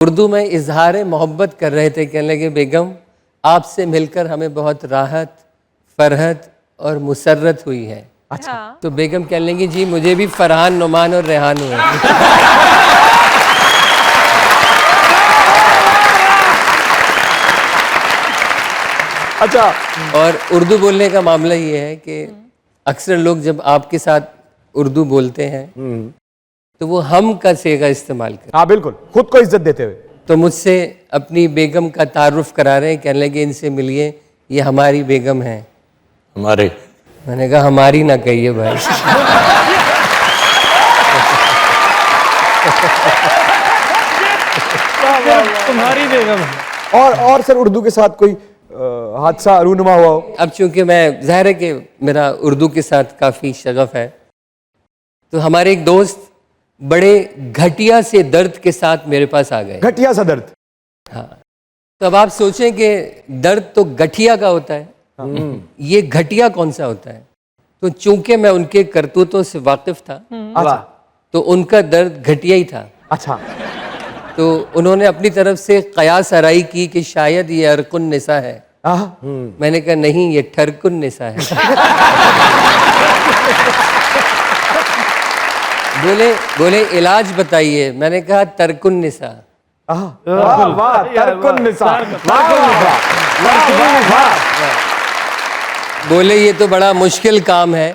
उर्दू में इजहार मोहब्बत कर रहे थे, कहने लगे बेगम आपसे मिलकर हमें बहुत राहत, फरहत और मुसर्रत हुई है। अच्छा। तो बेगम कहने लगी जी मुझे भी फरहान, नुमान और रेहान हुए। अच्छा। और उर्दू बोलने का मामला ये है कि अक्सर लोग जब आपके साथ उर्दू बोलते हैं तो वो हम का सेगा इस्तेमाल करते हैं। हाँ बिल्कुल, खुद को इज्जत देते हुए। तो मुझसे अपनी बेगम का तारुफ करा रहे हैं, कहने लगे इनसे मिलिए, ये हमारी बेगम है। हमारे? मैंने कहा हमारी ना कहिए भाई। तुम्हारी बेगम है। और सर उर्दू के साथ कोई हादसा रूनुमा हुआ हो? अब चूंकि मैं ज़ाहिर है कि मेरा उर्दू के साथ काफ़ी शगफ है, तो हमारे एक दोस्त बड़े घटिया से दर्द के साथ मेरे पास आ गए। घटिया सा दर्द? हाँ। तो अब आप सोचें कि दर्द तो गठिया का होता है, ये घटिया कौन सा होता है? तो चूंकि मैं उनके करतूतों से वाकिफ था, अच्छा। तो उनका दर्द घटिया ही था। अच्छा। तो उन्होंने अपनी तरफ से कयास आराई की कि शायद ये अरकुन निसा है। मैंने कहा नहीं, ये ठरकुन निसा है। बोले इलाज बताइए। मैंने कहा तरकुन निसा। वाह वाह, तरकुन निसा। बोले ये तो बड़ा मुश्किल काम है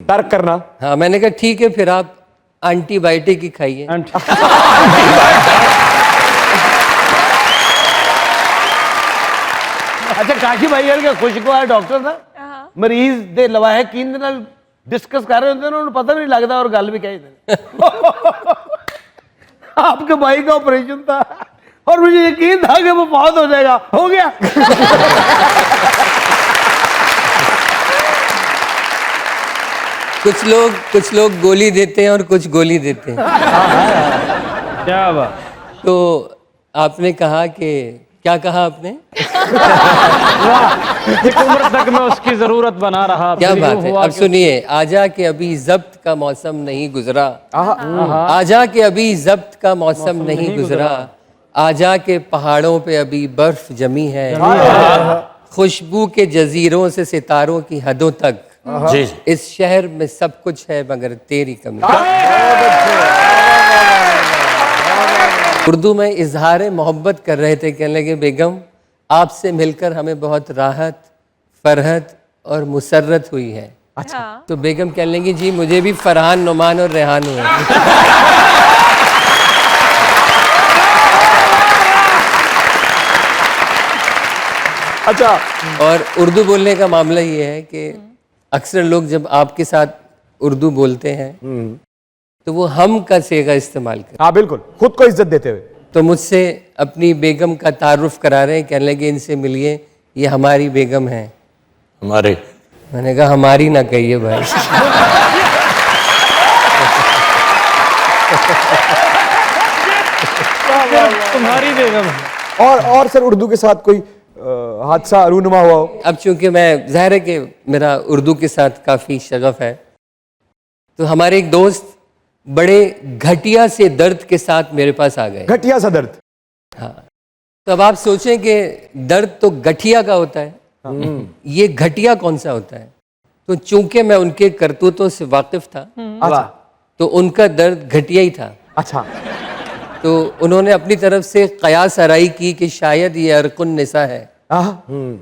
तर्क करना। हाँ। मैंने कहा ठीक है, फिर आप एंटीबायोटिक ही खाइए। अच्छा काशी भाई का खुशगवार डॉक्टर था, मरीज दे लवाहकीन दे नाल डिस्कस कर रहे होंगे, उन्होंने पता नहीं लगता और गल भी कही आपके भाई का ऑपरेशन था और मुझे यकीन था कि वो बहुत हो जाएगा, हो गया। कुछ लोग गोली देते हैं और कुछ गोली देते हैं। क्या बात। तो आपने कहा कि क्या कहा आपने? एक उम्र तक मैं उसकी जरूरत बना रहा। क्या बात है। अब सुनिए, आजा के अभी जब्त का मौसम नहीं गुजरा, आजा के अभी जब्त का मौसम नहीं गुजरा, आजा के पहाड़ों पे अभी बर्फ जमी है, खुशबू के जजीरों से सितारों की हदों तक, जी इस शहर में सब कुछ है मगर तेरी कमी। उर्दू में इजहार मोहब्बत कर रहे थे, कहने लगे बेगम आपसे मिलकर हमें बहुत राहत, फरहत और मुसर्रत हुई है। अच्छा। तो बेगम कहने लगी जी मुझे भी फरहान, नुमान और रेहान हुए। अच्छा। और उर्दू बोलने का मामला ये है कि अक्सर लोग जब आपके साथ उर्दू बोलते हैं तो वो हम का सेगा इस्तेमाल करते हैं। हाँ बिल्कुल, खुद को इज्जत देते हुए। तो मुझसे अपनी बेगम का तारुफ करा रहे हैं, कहने लगे इनसे मिलिए, ये हमारी बेगम है। हमारे? मैंने कहा हमारी ना कहिए भाई। तुम्हारी बेगम है। और सर उर्दू के साथ कोई हादसा रूनुमा हुआ हो? अब चूंकि मैं ज़ाहिर है कि मेरा उर्दू के साथ काफ़ी शगफ है, तो हमारे एक दोस्त बड़े घटिया से दर्द के साथ मेरे पास आ गए। घटिया सा दर्द? हाँ। तो अब आप सोचें कि दर्द तो गठिया का होता है, ये घटिया कौन सा होता है? तो चूंकि मैं उनके करतूतों से वाकिफ था, तो उनका दर्द घटिया ही था। अच्छा। तो उन्होंने अपनी तरफ से कयास आराई की कि शायद ये अरकुन निसा है।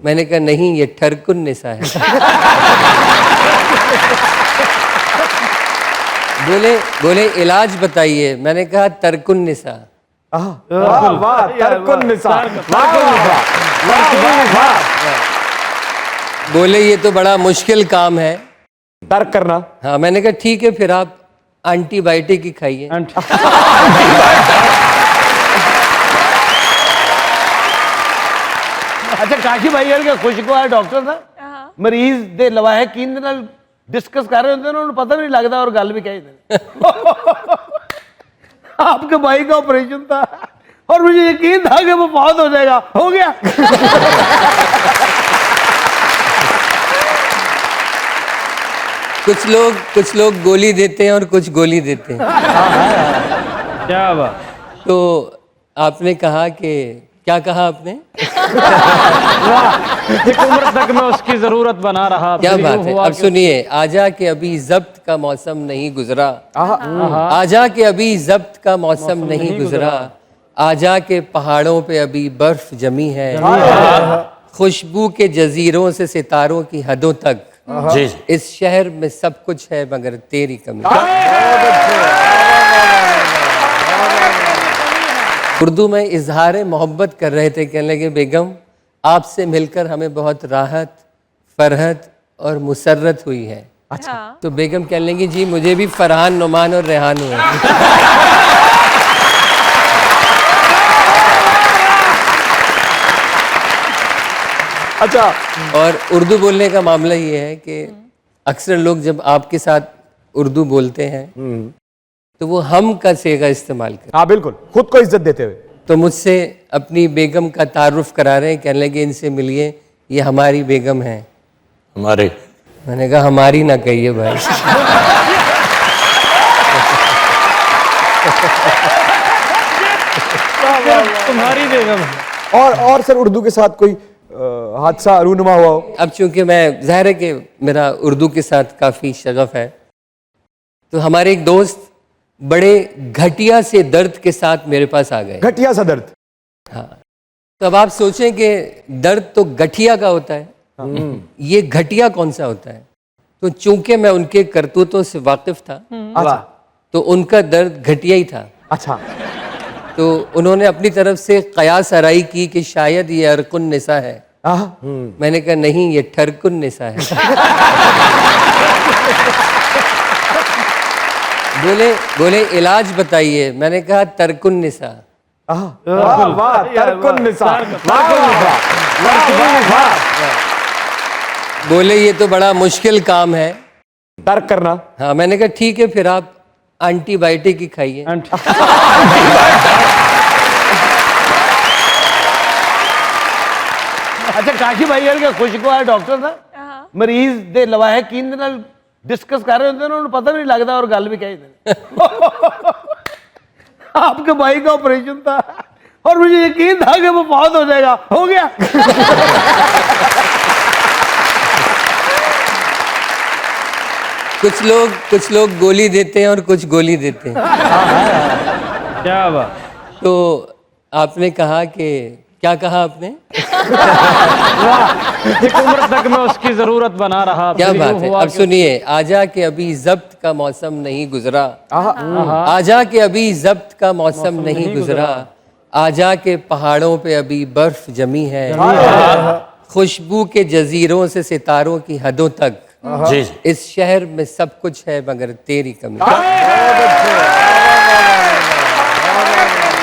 मैंने कहा नहीं, ये ठरकुन निसा है। बोले इलाज बताइए। मैंने कहा तरकुन निसा। वाह वाह, तरकुन निसा। बोले ये तो बड़ा मुश्किल काम है तर्क करना। हाँ। मैंने कहा ठीक है, फिर आप एंटीबायोटिक ही खाइए। अच्छा काशी भाई का खुशगवार डॉक्टर था, मरीज दे लवाहकीन दे नाल डिस्कस कर रहे होंगे, उन्होंने पता नहीं लगता और गल भी कही आपके भाई का ऑपरेशन था और मुझे यकीन था कि वो बहुत हो जाएगा, हो गया। कुछ लोग गोली देते हैं और कुछ गोली देते हैं। क्या बात। तो आपने कहा कि क्या कहा आपने? एक उम्र तक मैं उसकी जरूरत बना रहा। क्या फिर बात यूं है। हुआ अब कि- सुनिए, आजा के अभी जब्त का मौसम नहीं गुजरा, आजा के अभी जब्त का मौसम नहीं गुजरा, आजा के पहाड़ों पे अभी बर्फ जमी है, खुशबू के जजीरों से सितारों की हदों तक, जी जी इस शहर में सब कुछ है मगर तेरी कमी। उर्दू में इजहार मोहब्बत कर रहे थे, कहने लगे बेगम आपसे मिलकर हमें बहुत राहत, फरहत और मुसर्रत हुई है। अच्छा। तो बेगम कहने लगी जी मुझे भी फरहान, नुमान और रेहान हुए। अच्छा, और उर्दू बोलने का मामला ये है कि अक्सर लोग जब आपके साथ उर्दू बोलते हैं तो वो हम का सेगा इस्तेमाल करते हाँ बिल्कुल, खुद को इज्जत देते हुए। तो मुझसे अपनी बेगम का तारुफ करा रहे हैं, कहने लगे इनसे मिलिए, ये हमारी बेगम है। हमारे मैंने कहा हमारी ना कहिए भाई। तुम्हारी बेगम है। और सर उर्दू के साथ कोई हादसा रूनुमा हुआ हो? अब चूंकि मैं ज़ाहिर है कि मेरा उर्दू के साथ काफ़ी शगफ है, तो हमारे एक दोस्त बड़े घटिया से दर्द के साथ मेरे पास आ गए। घटिया सा दर्द। तो अब आप सोचें कि दर्द तो गठिया का होता है, ये घटिया कौन सा होता है? तो चूंकि मैं उनके करतूतों से वाकिफ था, अच्छा तो उनका दर्द घटिया ही था। अच्छा। तो उन्होंने अपनी तरफ से कयास आराई की कि शायद ये अरकुन निसा है। आहा, मैंने कहा नहीं, ये ठरकुन निसा है। बोले इलाज बताइए। मैंने कहा तरकुन निसा। आहा, वाह वाह, तर्कुन निसा, वाह वाह, वाह। बोले ये तो बड़ा मुश्किल काम है। तर्क करना। हाँ, मैंने कहा ठीक है, फिर आप एंटीबायोटिक ही खाइए। अच्छा काशी भाई वर्गे खुशगवार डॉक्टर ना मरीज ਦੇ ਲਵਾਹਿਕੀਨ ਦੇ ਨਾਲ डिस्कस कर रहे होते हैं, उन्हें पता नहीं लगता और गल भी कही आपके भाई का ऑपरेशन था और मुझे यकीन था कि वो बहुत हो जाएगा, हो गया। कुछ लोग गोली देते हैं और कुछ गोली देते हैं। क्या बात। तो आपने कहा कि क्या कहा आपने? एक उम्र तक मैं उसकी जरूरत बना रहा। क्या फिर बात यूं है। हुआ अब कि- सुनिए, आजा के अभी जब्त का मौसम नहीं गुजरा, आजा के अभी जब्त का मौसम नहीं गुजरा, आजा के पहाड़ों पे अभी बर्फ जमी है, खुशबू के जजीरों से सितारों की हदों तक, जी जी इस शहर में सब कुछ है मगर तेरी कमी।